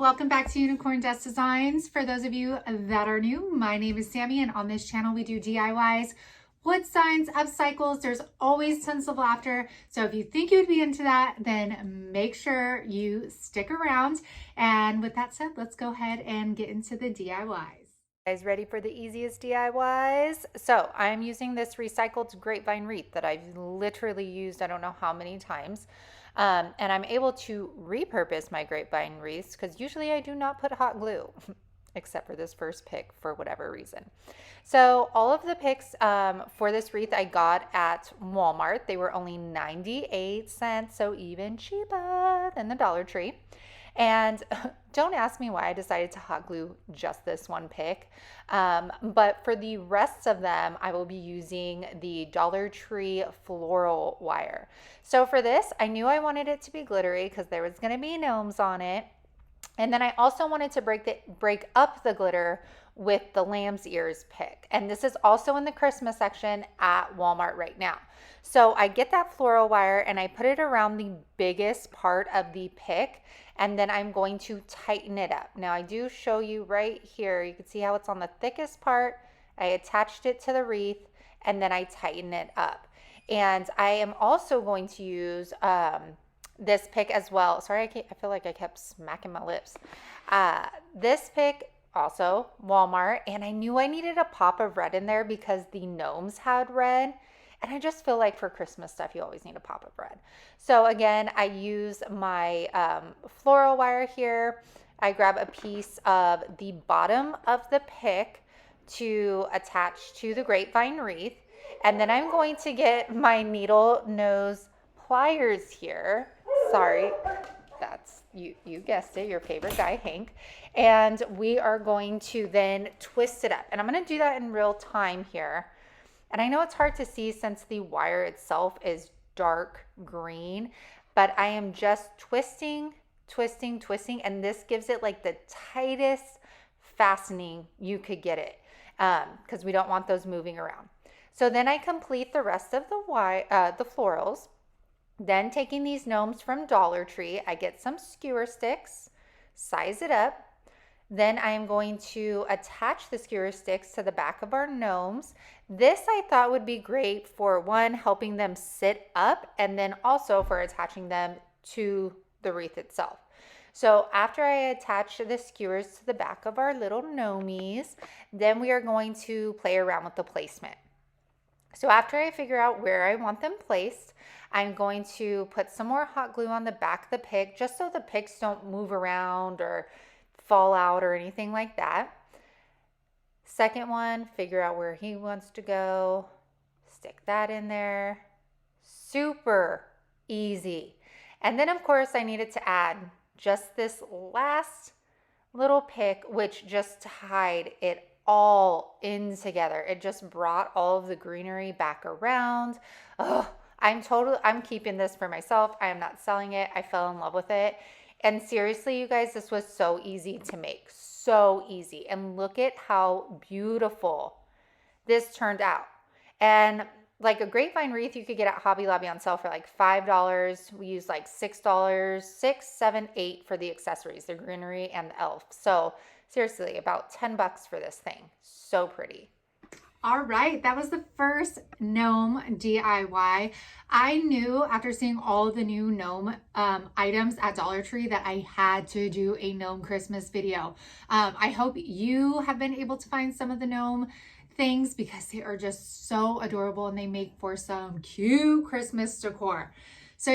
welcome back to Unicorn Dust Designs. For those of you that are new, my name is Sammy, and on this channel we do DIYs, wood signs, upcycles. There's always tons of laughter. So if you think you'd be into that, then make sure you stick around. And with that said, let's go ahead and get into the DIYs. Guys ready for the easiest DIYs? So I'm using this recycled grapevine wreath that I've literally used I don't know how many times. And I'm able to repurpose my grapevine wreaths because usually I do not put hot glue, except for this first pick for whatever reason. So all of the picks for this wreath I got at Walmart. They were only 98 cents, so even cheaper than the Dollar Tree. And don't ask me why I decided to hot glue just this one pick. But for the rest of them, I will be using the Dollar Tree floral wire. So for this, I knew I wanted it to be glittery because there was going to be gnomes on it. And then I also wanted to break up the glitter with the lamb's ears pick. And this is also in the Christmas section at Walmart right now. So I get that floral wire and I put it around the biggest part of the pick, and then I'm going to tighten it up. Now I do show you right here, you can see how it's on the thickest part. I attached it to the wreath and then I tighten it up. And I am also going to use this pick as well. Sorry, I feel like I kept smacking my lips. This pick, also Walmart, and I knew I needed a pop of red in there because the gnomes had red. And I just feel like for Christmas stuff, you always need a pop of red. So again, I use my floral wire here. I grab a piece of the bottom of the pick to attach to the grapevine wreath. And then I'm going to get my needle nose pliers here. Sorry, that's, you guessed it, your favorite guy, Hank. And we are going to then twist it up. And I'm going to do that in real time here. And I know it's hard to see since the wire itself is dark green, but I am just twisting, and this gives it like the tightest fastening you could get it, because we don't want those moving around. So then I complete the rest of the florals. Then taking these gnomes from Dollar Tree, I get some skewer sticks, size it up. Then I am going to attach the skewer sticks to the back of our gnomes. This I thought would be great for one, helping them sit up, and then also for attaching them to the wreath itself. So after I attach the skewers to the back of our little gnomies, then we are going to play around with the placement. So after I figure out where I want them placed, I'm going to put some more hot glue on the back of the pick just so the picks don't move around or fall out or anything like that. Second one, figure out where he wants to go. Stick that in there. Super easy. And then of course I needed to add just this last little pick, which just tied it all in together. It just brought all of the greenery back around. Oh, I'm keeping this for myself. I am not selling it. I fell in love with it. And seriously, you guys, this was so easy to make. So easy. And look at how beautiful this turned out. And like a grapevine wreath you could get at Hobby Lobby on sale for like $5. We used like $6, $6, $7, $8 for the accessories, the greenery and the elf. So seriously, about $10 for this thing. So pretty. All right, that was the first gnome DIY. I knew after seeing all of the new gnome items at Dollar Tree that I had to do a gnome Christmas video. I hope you have been able to find some of the gnome things because they are just so adorable and they make for some cute Christmas decor. So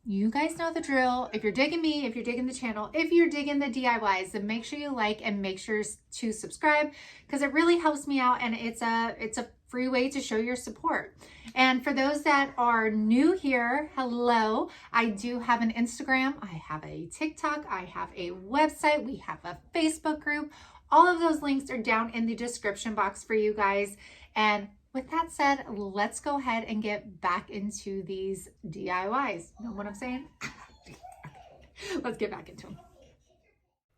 you guys know the drill. If you're digging me, if you're digging the channel, if you're digging the DIYs, then make sure you like and make sure to subscribe because it really helps me out and it's a free way to show your support. And for those that are new here, hello. I do have an Instagram, I have a TikTok, I have a website, we have a Facebook group. All of those links are down in the description box for you guys. And with that said, let's go ahead and get back into these DIYs. You know what I'm saying? Let's get back into them.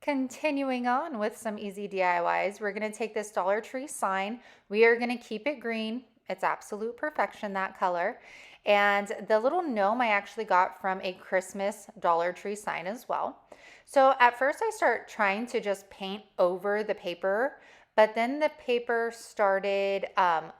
Continuing on with some easy DIYs, we're going to take this Dollar Tree sign. We are going to keep it green. It's absolute perfection, that color. And the little gnome I actually got from a Christmas Dollar Tree sign as well. So at first I start trying to just paint over the paper, but then the paper started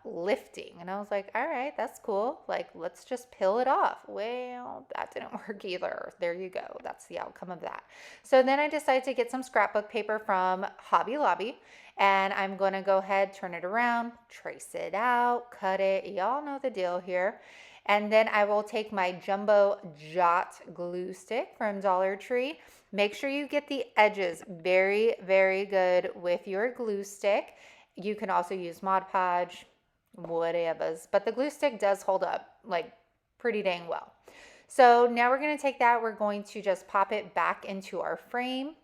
lifting, and I was like, all right, that's cool. Like, let's just peel it off. Well, that didn't work either. There you go. That's the outcome of that. So then I decided to get some scrapbook paper from Hobby Lobby, and I'm going to go ahead, turn it around, trace it out, cut it. Y'all know the deal here. And then I will take my jumbo jot glue stick from Dollar Tree. Make sure you get the edges very, very good with your glue stick. You can also use Mod Podge, whatever, but the glue stick does hold up like pretty dang well. So now we're going to take that, we're going to just pop it back into our frame.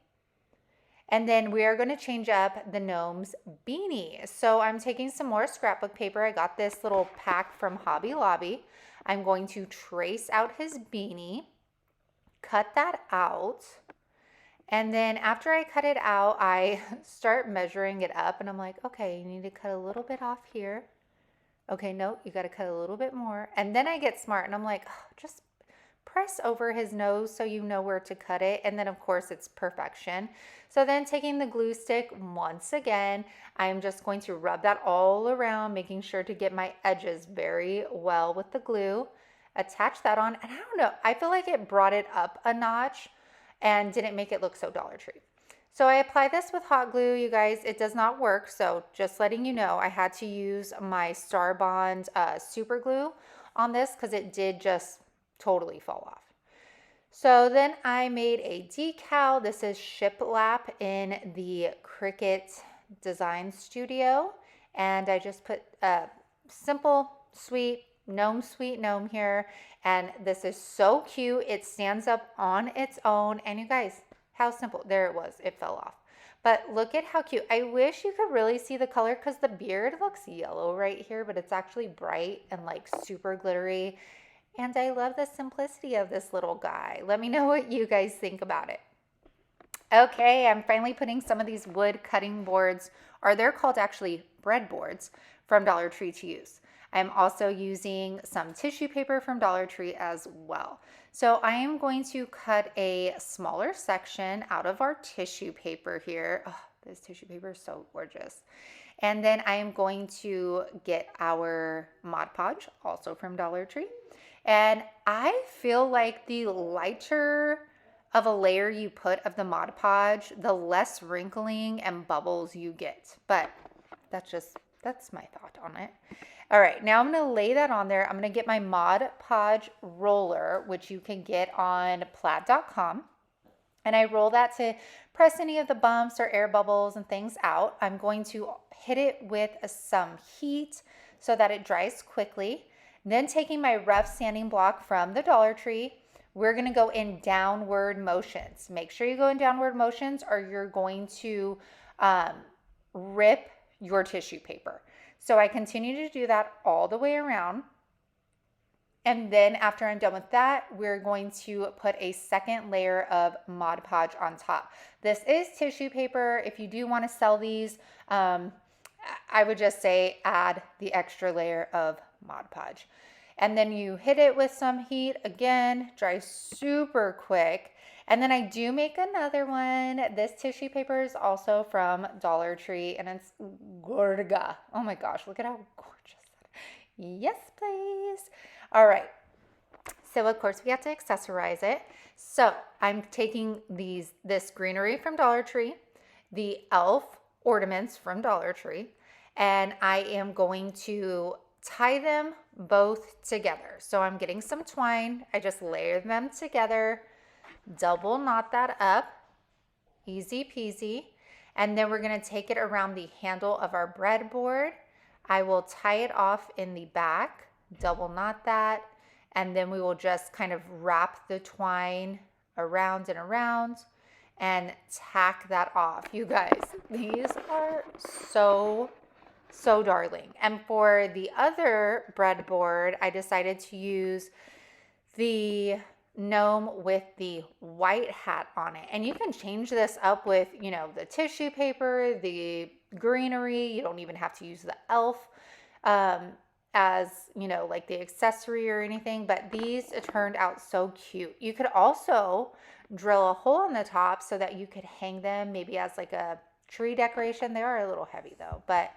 And then we are going to change up the gnome's beanie. So I'm taking some more scrapbook paper. I got this little pack from Hobby Lobby. I'm going to trace out his beanie, cut that out. And then after I cut it out, I start measuring it up, and I'm like, okay, you need to cut a little bit off here. Okay, no, you got to cut a little bit more. And then I get smart and I'm like, oh, just press over his nose so you know where to cut it. And then of course it's perfection. So then taking the glue stick once again, I'm just going to rub that all around, making sure to get my edges very well with the glue. Attach that on, and I don't know, I feel like it brought it up a notch and didn't make it look so Dollar Tree. So I apply this with hot glue, you guys. It does not work, so just letting you know, I had to use my Star Bond super glue on this because it did just totally fall off. So then I made a decal. This is shiplap in the Cricut Design Studio, and I just put a simple, sweet gnome here, and this is so cute. It stands up on its own, and you guys, how simple. There it was. It fell off. But look at how cute. I wish you could really see the color because the beard looks yellow right here, but it's actually bright and like super glittery. And I love the simplicity of this little guy. Let me know what you guys think about it. Okay, I'm finally putting some of these wood cutting boards, or they're called actually breadboards, from Dollar Tree to use. I'm also using some tissue paper from Dollar Tree as well. So I am going to cut a smaller section out of our tissue paper here. Oh, this tissue paper is so gorgeous. And then I am going to get our Mod Podge, also from Dollar Tree. And I feel like the lighter of a layer you put of the Mod Podge, the less wrinkling and bubbles you get. But that's my thought on it. All right, now I'm going to lay that on there. I'm going to get my Mod Podge roller, which you can get on plaid.com. And I roll that to press any of the bumps or air bubbles and things out. I'm going to hit it with some heat so that it dries quickly. Then taking my rough sanding block from the Dollar Tree, we're going to go in downward motions. Make sure you go in downward motions or you're going to rip your tissue paper. So I continue to do that all the way around. And then after I'm done with that, we're going to put a second layer of Mod Podge on top. This is tissue paper. If you do want to sell these, I would just say add the extra layer of Mod Podge. And then you hit it with some heat. Again, dries super quick. And then I do make another one. This tissue paper is also from Dollar Tree, and it's gorga. Oh my gosh, look at how gorgeous that is. Yes, please. All right. So of course we have to accessorize it. So I'm taking this greenery from Dollar Tree, the elf ornaments from Dollar Tree, and I am going to tie them both together. So I'm getting some twine. I just layer them together, double knot that up, easy peasy. And then we're going to take it around the handle of our breadboard. I will tie it off in the back, double knot that, and then we will just kind of wrap the twine around and around and tack that off. You guys, these are so darling. And for the other breadboard, I decided to use the gnome with the white hat on it. And you can change this up with, you know, the tissue paper, the greenery. You don't even have to use the elf. as, you know, like the accessory or anything, but these turned out so cute. You could also drill a hole in the top so that you could hang them maybe as like a tree decoration. They are a little heavy though, but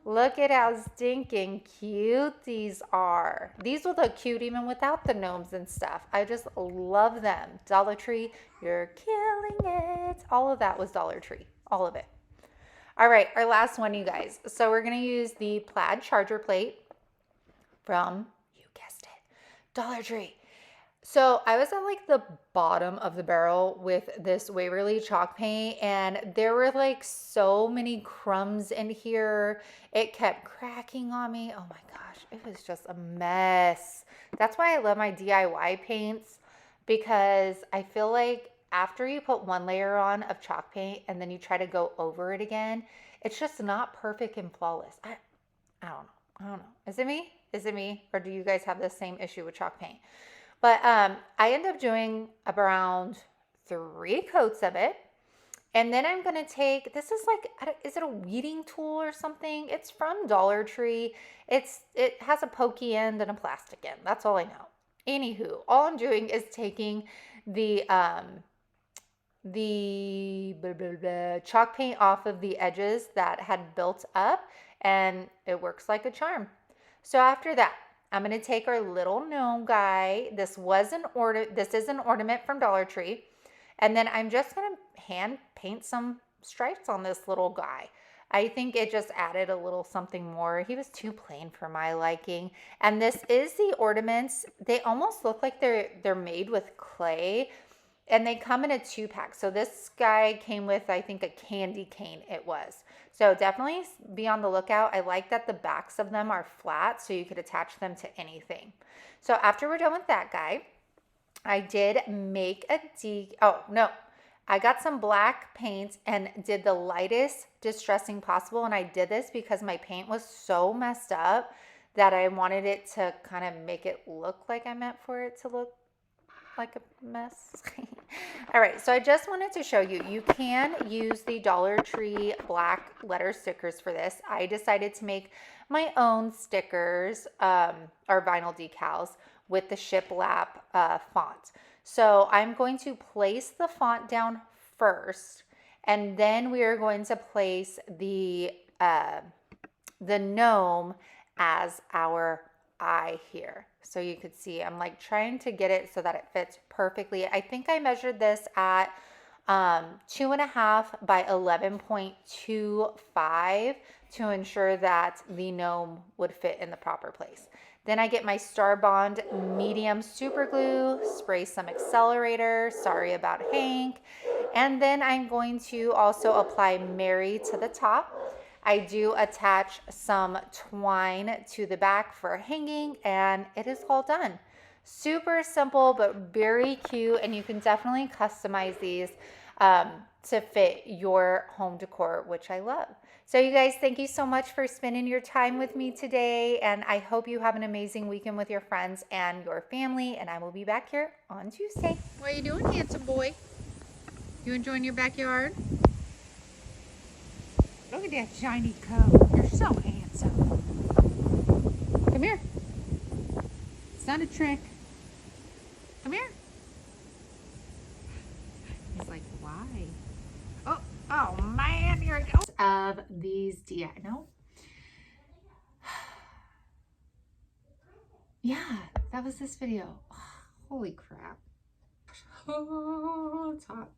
look at how stinking cute these are. These will look cute even without the gnomes and stuff. I just love them. Dollar Tree, you're killing it. All of that was Dollar Tree, all of it. All right, our last one, you guys. So we're gonna use the plaid charger plate from, you guessed it, Dollar Tree. So I was at like the bottom of the barrel with this Waverly chalk paint, and there were like so many crumbs in here. It kept cracking on me. Oh my gosh, it was just a mess. That's why I love my DIY paints, because I feel like after you put one layer on of chalk paint and then you try to go over it again, it's just not perfect and flawless. I don't know. Is it me? Is it me? Or do you guys have the same issue with chalk paint? But I end up doing around 3 coats of it. And then I'm going to take, this is like, is it a weeding tool or something? It's from Dollar Tree. It has a pokey end and a plastic end. That's all I know. Anywho, all I'm doing is taking the chalk paint off of the edges that had built up, and it works like a charm. So after that, I'm going to take our little gnome guy. This is an ornament from Dollar Tree. And then I'm just going to hand paint some stripes on this little guy. I think it just added a little something more. He was too plain for my liking. And this is the ornaments. They almost look like they're made with clay. And they come in a 2-pack. So this guy came with, I think, a candy cane it was. So definitely be on the lookout. I like that the backs of them are flat so you could attach them to anything. So after we're done with that guy, I did make I got some black paint and did the lightest distressing possible. And I did this because my paint was so messed up that I wanted it to kind of make it look like I meant for it to look like a mess. All right, so I just wanted to show you, you can use the Dollar Tree black letter stickers for this. I decided to make my own stickers or vinyl decals with the shiplap font. So I'm going to place the font down first, and then we are going to place the gnome as our eye here. So you could see I'm like trying to get it so that it fits perfectly. I think I measured this at 2.5 by 11.25 to ensure that the gnome would fit in the proper place. Then I get my Star Bond medium super glue, spray some accelerator, sorry about Hank, and then I'm going to also apply Mary to the top. I do attach some twine to the back for hanging, and it is all done. Super simple, but very cute, and you can definitely customize these to fit your home decor, which I love. So you guys, thank you so much for spending your time with me today, and I hope you have an amazing weekend with your friends and your family, and I will be back here on Tuesday. What are you doing, handsome boy? You enjoying your backyard? Look at that shiny coat. You're so handsome. Come here. It's not a trick. Come here. He's like, why? Oh man, you're a ghost. Of these no? Yeah, that was this video. Oh, holy crap. Oh, it's hot.